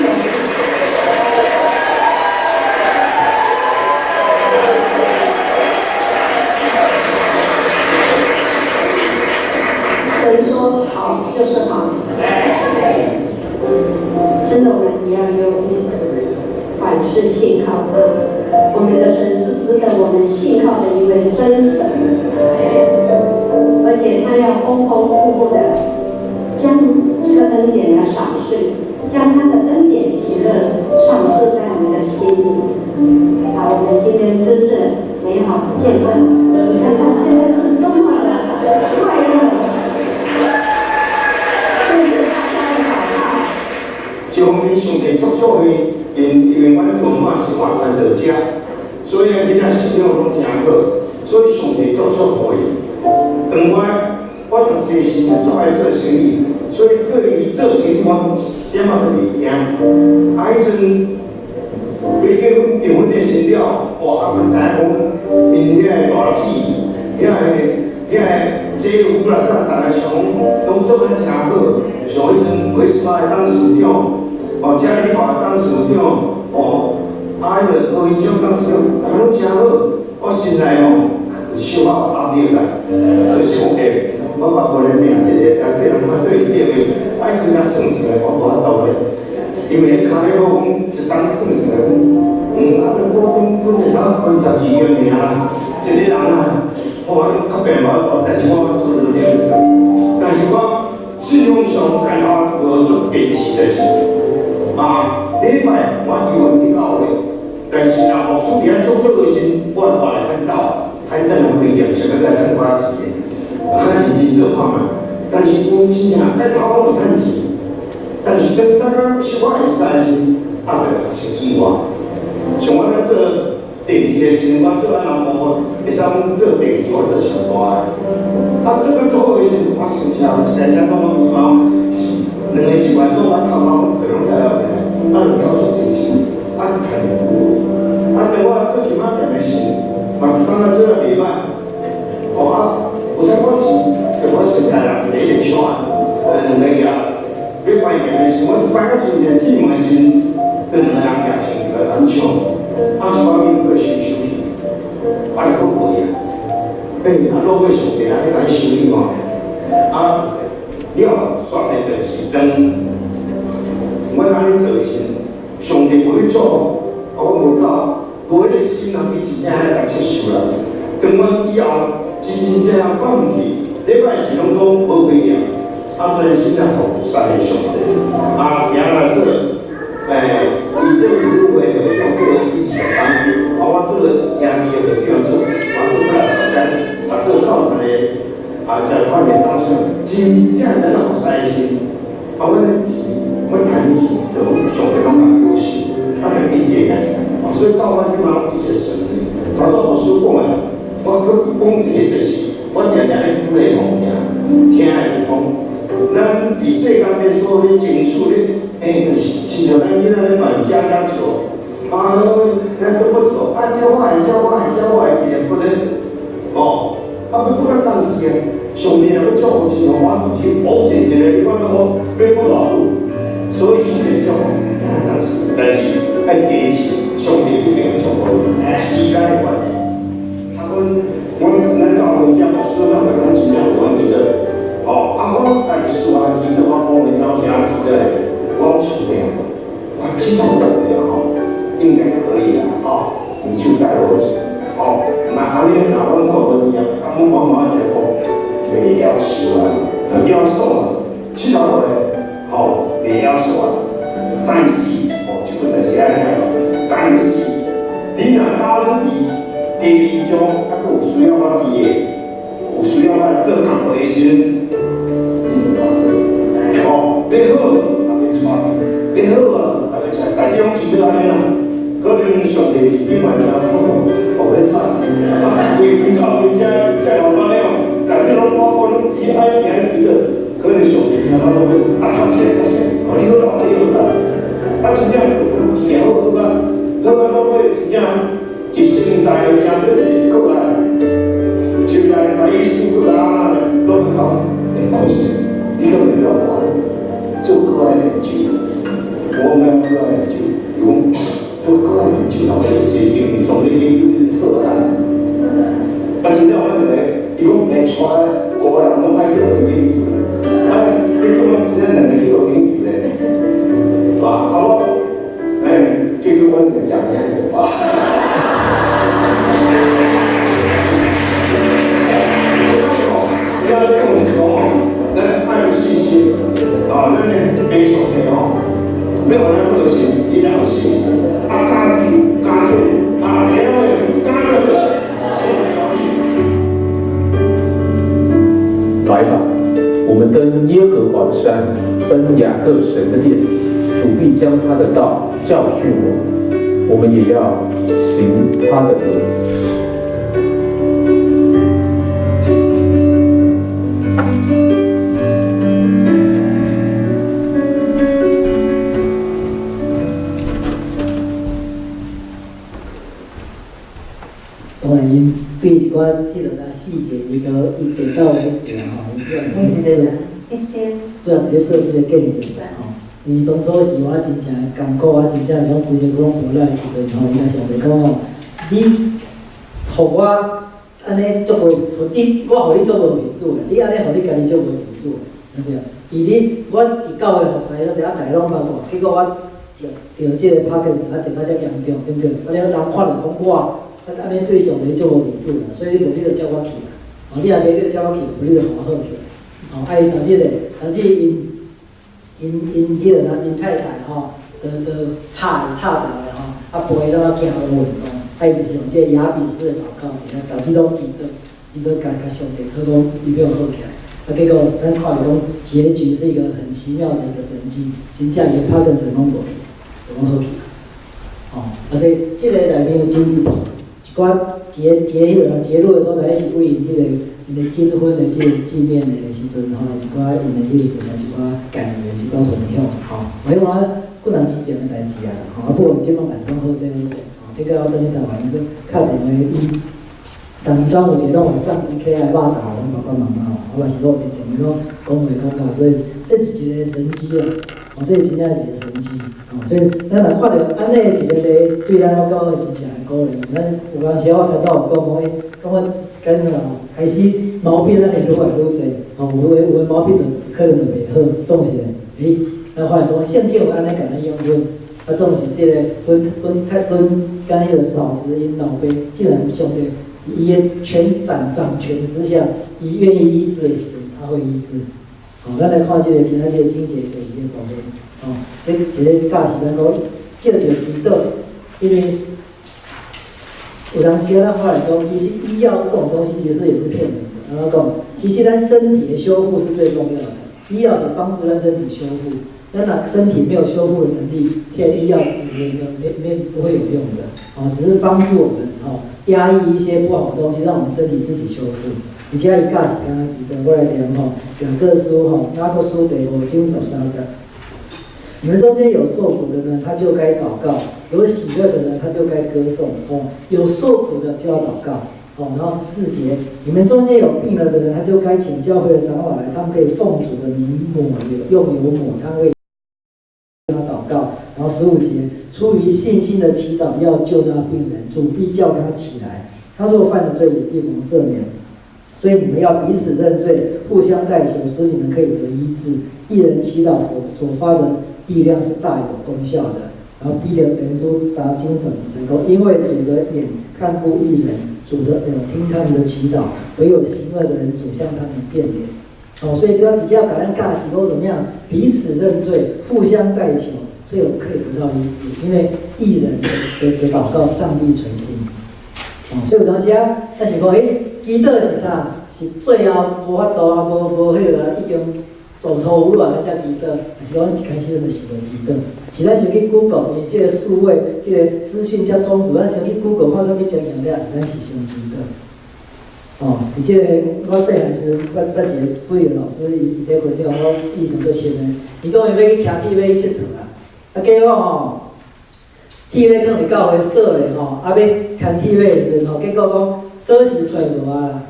神说好就是好，真的我们一样用凡事信靠他。我们的神是值得我们信靠的一位真神。
完全得家，所以你若信仰拢真好，所以上帝做好伊。另外，我读书时做爱做生意，所以对于做生意我什么都袂惊。啊，迄阵要结婚订婚的时了，哇，啊，知影讲因遐个大姊，遐个姐夫啦啥，大家想拢做得真好。像迄阵维斯巴的董事长，哦，嘉利华的董事长，哦，啊，迄个高一中董事长，大家拢真好。我心内哦，有小可压力啦，就是讲我无咧命一个，但对人反对对个，啊，伊阵啊算我无法度咧，因为开迄个讲一当算啊，我会当分12个名啦，一个人啊，我较白无，但是我做了2做，但是我信用上感觉无足坚持就是，礼拜我以为去教会，但是若牧师伫遐做倒时，我就来趁走，趁等人规定，想要来趁花钱的，较认真做看嘛。但是讲真正，在头我有趁钱，但是等大家小可会使时，袂先意外。像我咧做电器的时阵，我做安那无，会使讲做电器，我做上大个。做到做好的时阵，我想车一台车拢我毛是2个1万多，我头就拢了了起来，了做真钱，赚唔过。等我做其他店的时，嘛一当做了袂歹，有才我钱，我现在人买个车，2个月要关店的时，我关到最近10万时，跟2个人夹钱就来咱抢，一方面可以收去，就搁贵啊。落尾上帝你甲伊修理看，了煞的就是当我安尼做的时，上帝无去做，我无够，无迄个心人去真正来接受啦。当我以后真正放弃，礼拜时拢讲无规定，专心来服侍上帝，行来做，伊做女会会长做理事长，我做兄弟的会长做，我做过来参加。做教堂的在外面当时真正人好使时，我们钱，我赚钱就上帝拢讲有钱，就变个个，所以到我即马一切顺利。头拄牧师讲的，我佫讲一个就是，我常常咧鼓励奉听的讲，咱伫世间咧所咧争取咧，就是亲像咱囡仔咧玩家家酒，咱都不做，教我的，记得不能，不敢当时个，上帝若要祝福之后，我去保证一个，你讲我要不偌久，所以上帝祝福，不敢当时，但是爱坚持，上帝一定会祝福你，时间的关系。阮教会遮牧师，咱个讲真正有关记得，我家己私下记得，我讲一条听记得的，我想听，我这种人的应该可以啦，你就带我走。安尼若阮看无伫啊，阮妈妈就讲袂夭寿啊，夭寿啊，70岁袂夭寿啊。但是这个就是安尼但是你若到你第2章，还有需要我毕业，有需要我做工课的时阵，你就讲，要好也要带，要好也要带，但这种记得安尼啦，可能上帝你嘛听好。我会差死，对教会遮老板了，大家拢我拢伊爱行记得，可能上帝听到拢会差死，你好啦，真正真好啊，拢会真正一生大真真过来，现在把意思过来，拢会讲，可是你可能要我做过来研究，我们过来研究用。都过来研究，这英语中的英语特难。真正我个，伊讲会出5个人拢爱去学研究，你讲我真正2个去学研究咧，这个我就讲2个只要你跟我讲，咱爱有信心，咱咧没上帝要有咱核心，一定要有信心。加油，加做，然后加做，
来吧，我们登耶和华的山，奔雅各神的殿，主必将他的道教训我。我们也要行他的路。
当然，因对一寡迄落细节，伊到为止啦吼，伊主要是咧做即个见证吼。因为当初是我真正艰苦，我真正是讲规个讲回来的时阵吼，伊也上帝讲吼，你互我安尼做无，我互你做无面子啦，你安尼互你家己做无面子，对不对？伊你我伫教会服侍，我一下大拢捌过，结果我着即个拍克子，啊着到遮严重，对不对？啊了人看着讲我。安尼对上帝做无面子啦，所以你就叫我去啦。哦，你若袂你叫我去，你就互我好去。哦，啊伊导致因迄个啥，因太太吼，吵到咧吼，啊陪到行路运动，啊伊就是用这个雅比式的祷告，导致拢记得，伊要甲上帝讨讲，伊要好起来。啊结果咱看着讲结局是一个很奇妙的一个神迹，真正伊拍跟成拢无去，就拢好去。哦，啊所以这个内面有真济。一寡节日的所在是为因因金婚的这个纪念的时阵吼，一寡因的迄个什么一寡感言，一寡分享吼，我用我不能理解的代志啊，吼，啊不过即种办法好势好势，吼，结果我等于台湾个敲电话伊，当中有一个拢会送伊起来肉燥，拢爸爸妈妈吼，我嘛是攞电话讲话讲到，所以这是一个神迹啊，哦，这真正是一个神迹，哦，所以咱若看到安尼一个咧，对咱我感觉真正。咱有当时我听到有讲我跟开始毛病咱会愈来愈侪，吼，有诶毛病就可能就袂好，总是咱发现讲圣经有安尼甲咱用分，啊总是即个分甲迄个嫂子因老爸，既然上帝伊诶掌权之下，伊愿意医治的时阵，他会医治。好，咱来看即个今仔即个经节的伊诶部分，哦，这个教是咱讲借着祈祷，因为。有当时咱发现讲，其实医药这种东西其实也是骗人的。然后讲，其实咱身体的修复是最重要的，医药是帮助咱身体修复。那身体没有修复的能力，骗医药其实不会有用的。哦，只是帮助我们压抑一些不好的东西，让我们身体自己修复。而且伊教是刚刚提的，我来念雅各书雅各书第5章13节。你们中间有受苦的呢，他就该祷告；有喜乐的呢，他就该歌颂。有受苦的就要祷告。然后14节，你们中间有病了的人，他就该请教会的长老来，他们可以奉主的名用油抹他为他祷告。然后15节，出于信心的祈祷要救那病人，主必叫他起来。他若犯了罪，也必蒙赦免。所以你们要彼此认罪，互相代求，使你们可以得医治。一人祈祷所发的力量是大有功效的。然后彼得前书3章整个，因为主的眼看顾义人，主的耳听他们的祈祷，唯有行恶的人，主向他们变脸。所以都要比较感恩尬喜都怎么样？彼此认罪，互相代求，所以我们可以得到医治。因为义人的祷告，上帝垂听。所以有当时啊，但是讲，祈祷是啥？是最后无法度啊，无迄个已经走投无路啊，才祈祷。还是讲一开始咱就是无祈祷。是咱先去 Google， 伊即个数位，即个资讯较充足，咱先去 Google 看啥物经验了，是咱是先祈祷。伫即个我细汉时，捌一个主任老师，伊在分享我以前做新诶，伊讲伊要去骑铁马去佚佗啦，结果铁马可能到会锁咧要牵铁马的时阵结果讲锁匙找无啊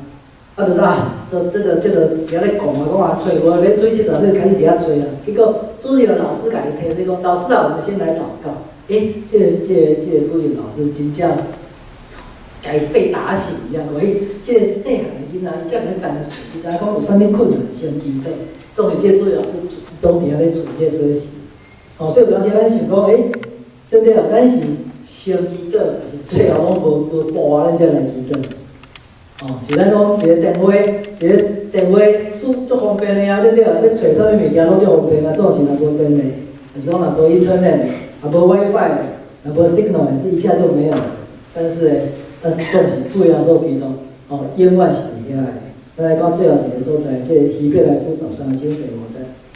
啦，就这个伫遐咧讲啊，讲啊找无，要出去佚佗，就开始伫遐找啊。结果主任老师甲伊提醒讲，老师啊，我们先来祷告。这个主任老师真正。该被打醒一样，这个细汉的囡仔，伊遮尔单纯，伊知影讲有啥物困难先祈祷。总是这主要是拢伫遐咧找这锁匙。所以有当时咱想讲，对不对？咱是先祈祷，还是最后拢无步啊？咱才来祈祷。是咱讲一个电话足方便的啊，对不对？要找啥物物件拢足方便啊，总是若无电的，还是讲若无 internet， 也无 WiFi， 也无 signal， 是一下就没有。但是总是主要所祈祷，永远是伫遐的。咱来讲最后一个所在，即个希伯来书13章第5节，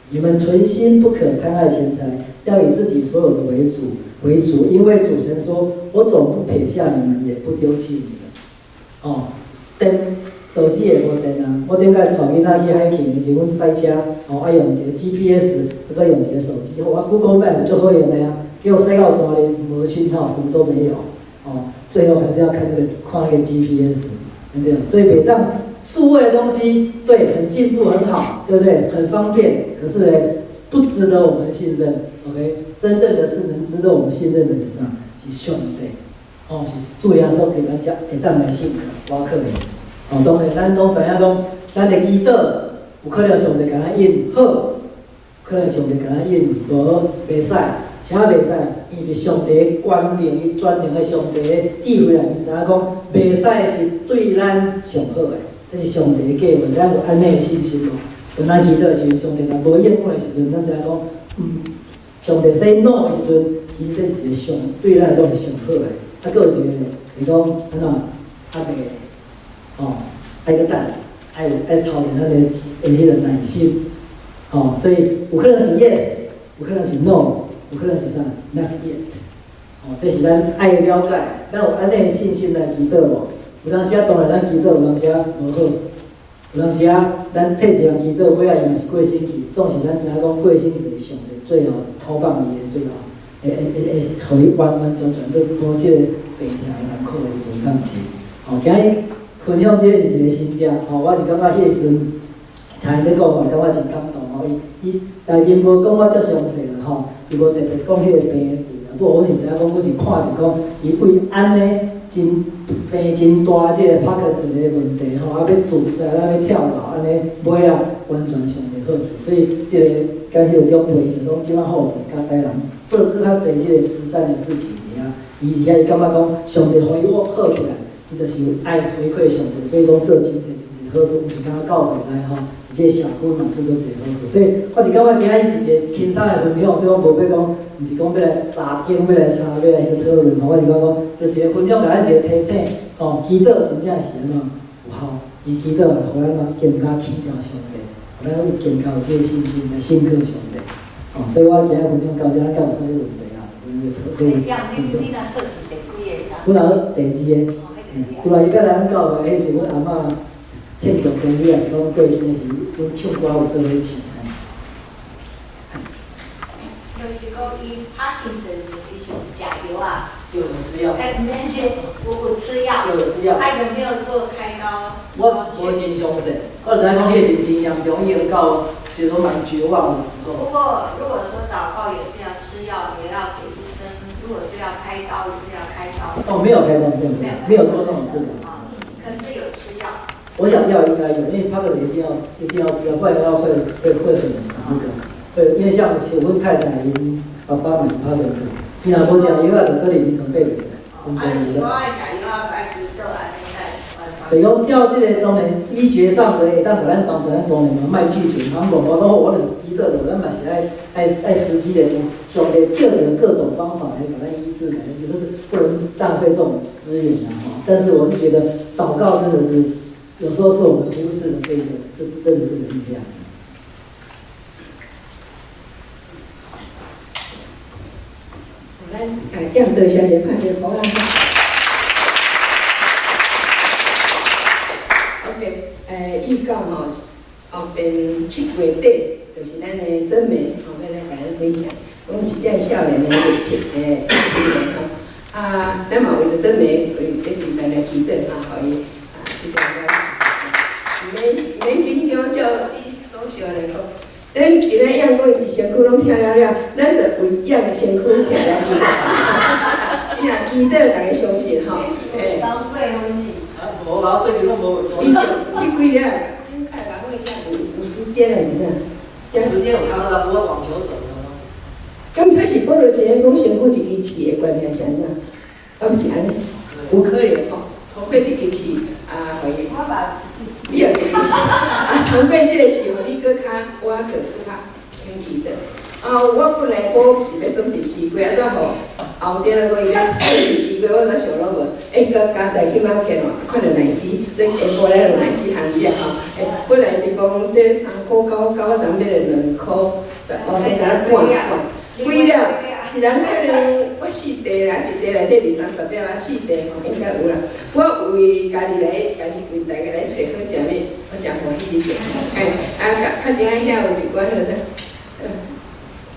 你们存心不可贪爱钱财，要以自己所有的为主，因为主神说：“我总不撇下你们，也不丢弃你们。”哦，电手机也无电啊！我顶下带囡仔去海去的时候，阮塞车哦，爱用一个 GPS， 再用一个手机，我 Google Map 就好用的啊。结果塞到山里无讯号，什么都没有。哦，最后还是要看那个 GPS， 对不对？所以每当数位的东西，对，很进步，很好，对不对？很方便，可是呢，不值得我们信任。OK， 真正的是能值得我们信任的是啥？是上帝。哦，是主耶稣给咱会当来信靠，我可能。哦，当然，咱拢知影讲，咱的祈祷有可能上帝给咱应好，可能上帝给咱应无袂使，啥袂使？因为上帝的权力，伊专程的上帝的智慧来，因知影讲袂使是对咱上好的，这是上帝的计划，咱有安尼的信心咯。当咱祈祷的时阵，上帝若无应允的时阵，咱知影讲，上帝 say no 的时阵，其实这是一个上对咱来讲是上好的。啊，佫有一个是讲安怎袂哦，爱个等，爱操练咱的迄个耐心，哦，所以有可能是 yes， 有可能是 no， 有可能是啥 not yet， 哦，这是咱爱了解，咱有安尼的信心来祈祷无？有当时啊，当然咱祈祷，有当时啊无好，有当时啊，咱替一人祈祷，尾仔伊嘛是过星期，总是咱知影讲过星期就是上帝最后托放伊的最后，会互伊完完全全都无即个病痛难苦的时阵，敢毋是？哦，今日分享这是一个新正，哦，我是感觉迄个时阵，听因咧讲嘛，感觉真感动哦。伊内面无讲我足详细啦，吼，伊无特别讲迄个病的治疗，不过我是知影讲，我是看着讲，伊为安尼真病真大即个帕克斯的问题，吼，啊要自杀，啊要跳楼，安尼尾啊完全上袂好治，所以即个甲迄个长辈就讲，即摆好甲台人做更较侪即个慈善的事情尔，伊感觉讲，上帝互伊好起来。伊就是有爱回馈上帝，所以讲做真侪好事，毋是敢教会来吼，而且社区嘛做做一个好事。所以我是感觉今仔日是一个轻松的分享，所以我无要讲，毋是讲要来查经，要来查，要来迄个讨论吼。我是感觉这一个分享，甲咱一个提醒吼，祈祷真正是安怎有效，伊祈祷互咱嘛更加祈祷上帝，互咱有更加有这个信心来信靠上帝。哦，所以我今仔分享到这，咱敢有啥物问题啊？所以，
你若做是第几个？
我若第2个。有啊，伊要来咱教会，迄是阮阿嬷庆祝生日，也是讲过生的时，阮唱歌有做伙唱。
就是讲伊帕金森就是食药啊，
有吃药。
哎，免是有吃药。
有吃药。
他有没有做开刀？
我无真详细，我只知讲迄是真严重，已经到就是说蛮绝望的时候。
不过如果说祷告也是要吃药，也要给医生；如果是要开刀，也是要开刀。
哦，没有开刀，没有做那种治疗。
可是有吃药。
我想药应该有，因为帕克一定要吃药，不然要会很那个，会因为像我太太因爸爸嘛是帕克斯，伊若无食药啊，就搁里面准备的。
如果爱食药啊，爱祈祷啊，
就是讲照这个当然医学上的会当甲咱帮助，咱当然嘛卖拒绝，他们无都好，我就是祈祷的，咱嘛是爱实际的，上帝借着各种方法来给咱医治，就是不能浪费这种资源啊哈。但是我是觉得祷告真的是有时候是我们忽视的这真的这个力量。
咱点对小姐拍一个鼓掌。OK， 预告吼，后边7月底就是咱的真美，吼，咱来甲咱分享。我们是这少年的青年吼，啊，咱嘛为着真美为礼来祈祷啊，互伊这个免紧张，照你所想的讲。咱今仔养过一身躯拢听了了，咱着为养的身躯听来祈祷。你若祈祷，大家相信吼，诶。
无啦，最近拢无。
以前你几了？看来讲有时间还是啥？
时间有看到他不会往球走的。
刚才是报道是讲身躯一支刺的关系是安怎？啊，不是安尼，有可能哦。通过这支刺啊，可以。你有这支刺啊？通过这个刺，互你搁较我搁较轻奇的。啊，我本来我是要准备4月，啊，再互后边那个伊要准备4月，我才想拢无。搁加在去买去咯，看到奶子，所以下晡来就奶子行食吼。本本来一公底3箍9我昨买了2箍，10块甲咱半，贵了。一人可能我4地啦，一地内底20-30粒啊，4地吼应该有啦。我为家己来，为大家来找好食物，我真欢喜哩食。较顶仔遐有一罐迄个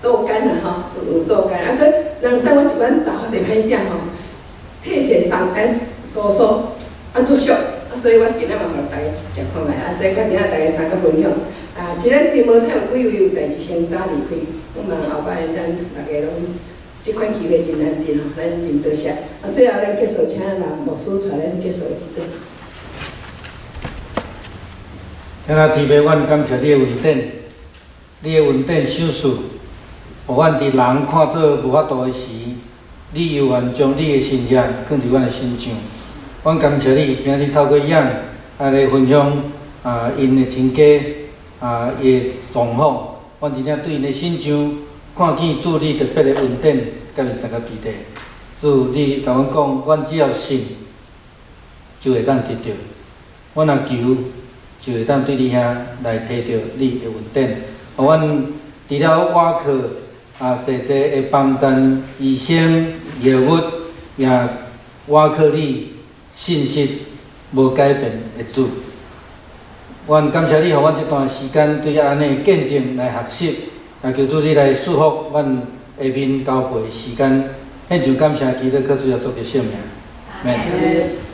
豆干啦吼，有豆干，啊，佮人送我一罐豆袂歹食吼，脆松酥酥，啊足俗，啊，所以我今仔嘛互大家食看卖，啊，所以较顶仔大家三个分享。啊，即咱金毛菜有几位有代志先早离开，我望后摆咱大家拢即款机会真难得吼，咱真多谢。啊，最后咱结束，请人牧师带咱结束的祈祷。
今仔天父，阮感谢你的恩典，你的恩典赏赐，互阮伫人看做无法度的时，你犹原将你的心血放伫阮的心上。阮感谢你，今日透过样来分享因的亲家伊的状况，阮真正对因的心上看见主你特别的恩典，甲伊三个比例。主你甲阮讲，阮只要信，就会当得到。阮若求，就会当对你遐来摕到你的恩典。互阮除了瓦靠济的帮赞医生药物，也瓦靠你信息无改变的主。阮感谢你，互阮这段时间对安尼见证来学习，也求主你来祝福阮下面交配的时间。献上感谢，祈祷靠主耶稣的圣名，阿门。